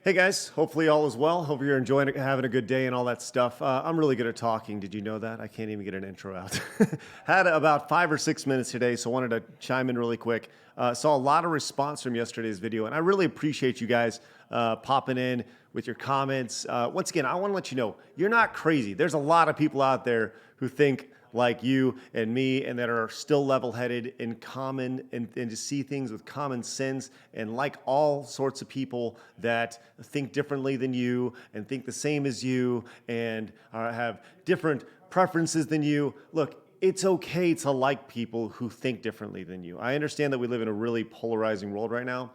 Hey guys, hopefully all is well. Hope you're enjoying it, having a good day and all that stuff. I'm really good at talking. Did you know that? I can't even get an intro out. Had about 5 or 6 minutes today, so wanted to chime in really quick. Saw a lot of response from yesterday's video, and I really appreciate you guys popping in with your comments. Once again, I want to let you know, you're not crazy. There's a lot of people out there who think like you and me and that are still level-headed and common and to see things with common sense, and like all sorts of people that think differently than you and think the same as you and have different preferences than you. Look, it's okay to like people who think differently than you. I understand that we live in a really polarizing world right now,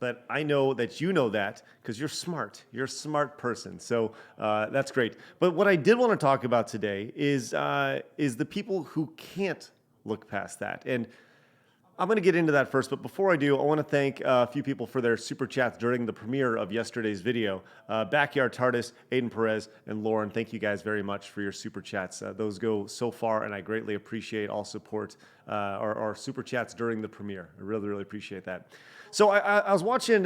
but I know that you know that because you're smart. You're a smart person, so that's great. But what I did want to talk about today is the people who can't look past that, and I'm going to get into that first. But before I do, I want to thank a few people for their super chats during the premiere of yesterday's video. Backyard TARDIS, Aiden Perez, and Lauren. Thank you guys very much for your super chats. Those go so far, and I greatly appreciate all support our super chats during the premiere. I really, really appreciate that. So I was watching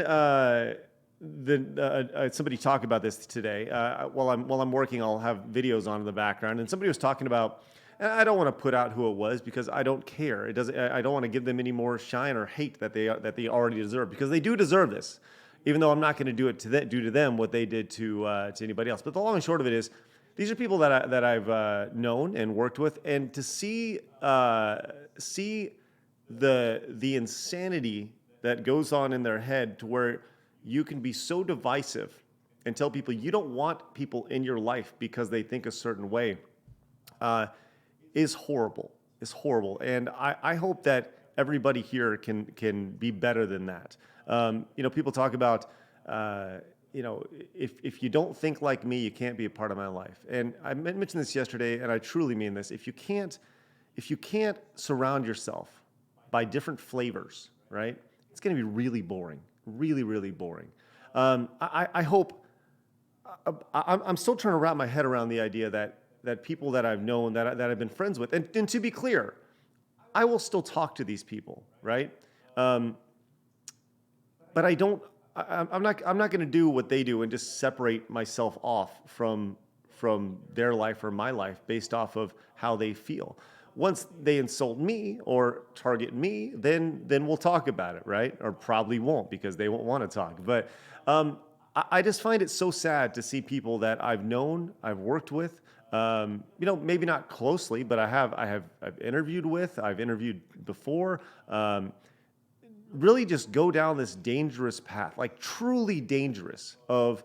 somebody talk about this today. While I'm working, I'll have videos on in the background, and somebody was talking about. And I don't want to put out who it was because I don't care. It doesn't. I don't want to give them any more shine or hate that they already deserve, because they do deserve this. Even though I'm not going to do it do to them what they did to anybody else. But the long and short of it is, these are people that I've known and worked with, and to see the insanity that goes on in their head, to where you can be so divisive and tell people you don't want people in your life because they think a certain way, is horrible. Is horrible. And I hope that everybody here can be better than that. People talk about, if you don't think like me, you can't be a part of my life. And I mentioned this yesterday, and I truly mean this. If you can't surround yourself by different flavors, right? It's going to be really boring, really, really boring. I hope. I'm still trying to wrap my head around the idea that people that I've known, that I've been friends with, and to be clear, I will still talk to these people, right? But I don't. I'm not going to do what they do and just separate myself off from their life or my life based off of how they feel. Once they insult me or target me, then we'll talk about it, right? Or probably won't, because they won't want to talk. But I just find it so sad to see people that I've known, I've worked with, maybe not closely, but I've interviewed with, I've interviewed before, really just go down this dangerous path, like truly dangerous, of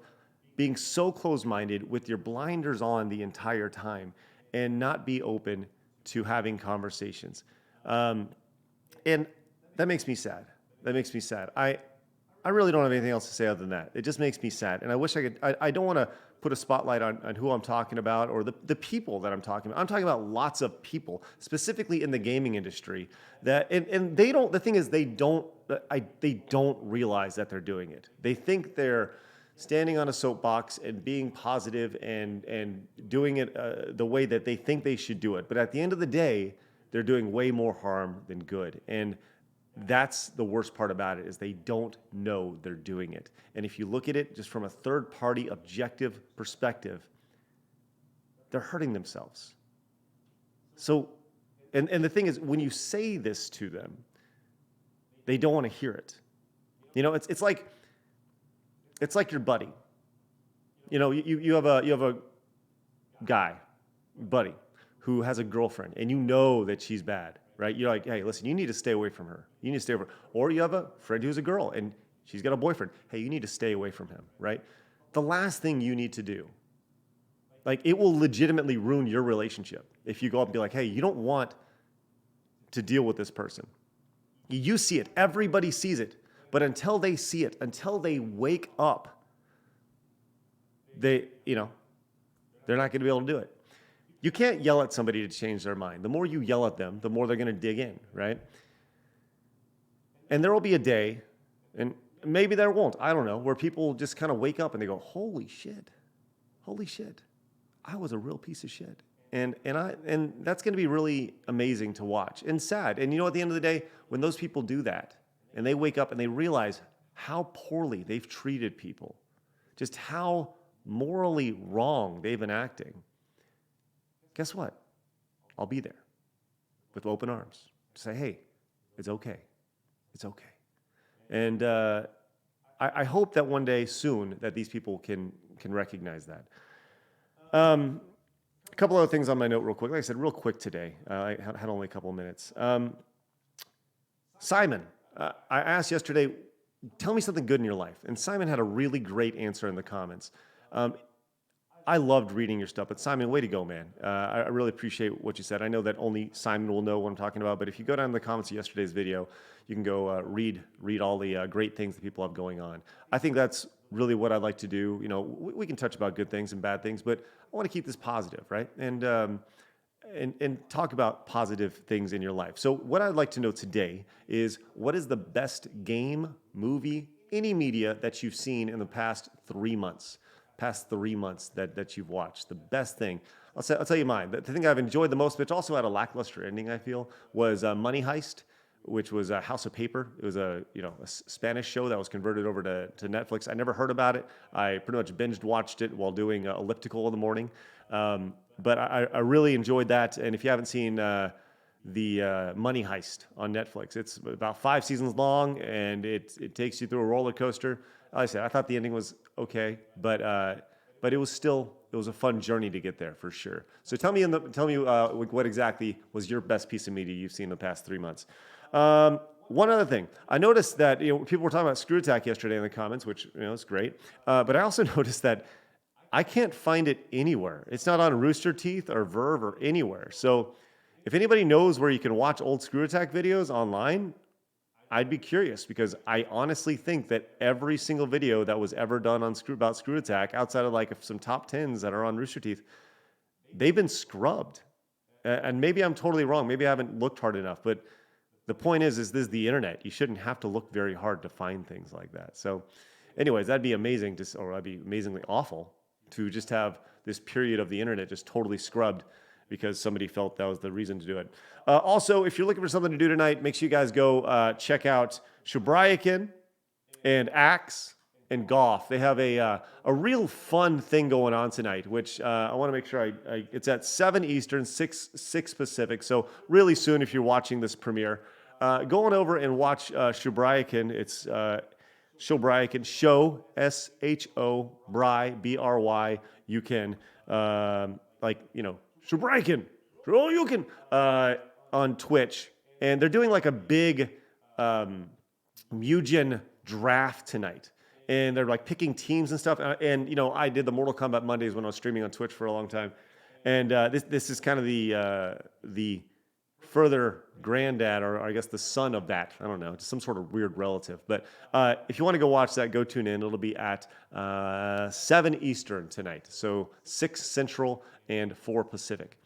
being so close-minded with your blinders on the entire time and not be open to having conversations. And that makes me sad. That makes me sad. I really don't have anything else to say other than that. It just makes me sad. And I wish I could. I don't want to put a spotlight on who I'm talking about or the people that I'm talking about. I'm talking about lots of people, specifically in the gaming industry, that and they don't. The thing is, they don't realize that they're doing it. They think they're standing on a soapbox and being positive and doing it the way that they think they should do it. But at the end of the day, they're doing way more harm than good. And that's the worst part about it, is they don't know they're doing it. And if you look at it just from a third-party objective perspective, they're hurting themselves. So, and the thing is, when you say this to them, they don't want to hear it. It's like your buddy. You have a guy, buddy, who has a girlfriend, and you know that she's bad, right? You're like, hey, listen, you need to stay away from her. You need to stay away. Or you have a friend who's a girl, and she's got a boyfriend. Hey, you need to stay away from him, right? The last thing you need to do, like, it will legitimately ruin your relationship if you go up and be like, hey, you don't want to deal with this person. You see it. Everybody sees it. But until they see it, until they wake up, they're not going to be able to do it. You can't yell at somebody to change their mind. The more you yell at them, the more they're going to dig in, right? And there will be a day, and maybe there won't, I don't know, where people just kind of wake up and they go, holy shit, I was a real piece of shit. And that's going to be really amazing to watch and sad. And at the end of the day, when those people do that and they wake up and they realize how poorly they've treated people, just how morally wrong they've been acting, guess what? I'll be there with open arms to say, hey, it's okay. It's okay. And I hope that one day soon that these people can recognize that. A couple other things on my note real quick. Like I said, real quick today. I had only a couple of minutes. Simon, I asked yesterday, tell me something good in your life. And Simon had a really great answer in the comments. I loved reading your stuff, but Simon, way to go, man. I really appreciate what you said. I know that only Simon will know what I'm talking about, but if you go down in the comments of yesterday's video, you can go read all the great things that people have going on. I think that's really what I'd like to do. You know, we can touch about good things and bad things, but I want to keep this positive, right? And talk about positive things in your life. So what I'd like to know today is, what is the best game, movie, any media that you've seen in the past 3 months? Past 3 months that you've watched. The best thing. I'll tell you mine. The thing I've enjoyed the most, which also had a lackluster ending, I feel, was Money Heist, which was House of Paper. It was a Spanish show that was converted over to Netflix. I never heard about it. I pretty much binged watched it while doing elliptical in the morning. But I really enjoyed that. And if you haven't seen the Money Heist on Netflix, it's about 5 seasons long, and it takes you through a roller coaster. Like I said, I thought the ending was okay, but it was a fun journey to get there for sure. So tell me what exactly was your best piece of media you've seen in the past 3 months. One other thing, I noticed that people were talking about Screw Attack yesterday in the comments, which is great. But I also noticed that I can't find it anywhere. It's not on Rooster Teeth or Verve or anywhere. So if anybody knows where you can watch old Screw Attack videos online, I'd be curious, because I honestly think that every single video that was ever done on about Screw Attack, outside of like some top 10s that are on Rooster Teeth, they've been scrubbed. And maybe I'm totally wrong. Maybe I haven't looked hard enough. But the point is this is the internet. You shouldn't have to look very hard to find things like that. So anyways, that'd be amazing, or that'd be amazingly awful to just have this period of the internet just totally scrubbed because somebody felt that was the reason to do it. Also, if you're looking for something to do tonight, make sure you guys go check out Shobrayakin and Axe and Goff. They have a real fun thing going on tonight, which I want to make sure it's at 7 Eastern, 6 Pacific. So really soon, if you're watching this premiere, go on over and watch Shobrayakin. It's Shobrayakin, Sho, Bry, B-R-Y. You can, Shobrayakin, you can, on Twitch. And they're doing like a big Mugen draft tonight. And they're like picking teams and stuff. And I did the Mortal Kombat Mondays when I was streaming on Twitch for a long time. And this is kind of the further granddad, or I guess the son of that. I don't know, just some sort of weird relative. But if you want to go watch that, go tune in. It'll be at 7 Eastern tonight. So 6 Central and 4 Pacific.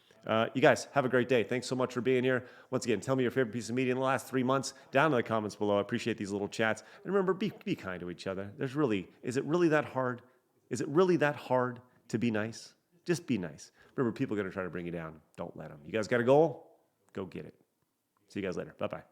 You guys have a great day. Thanks so much for being here. Once again, tell me your favorite piece of media in the last 3 months down in the comments below. I appreciate these little chats. And remember, be kind to each other. Is it really that hard? Is it really that hard to be nice? Just be nice. Remember, people are going to try to bring you down. Don't let them. You guys got a goal? Go get it. See you guys later. Bye-bye.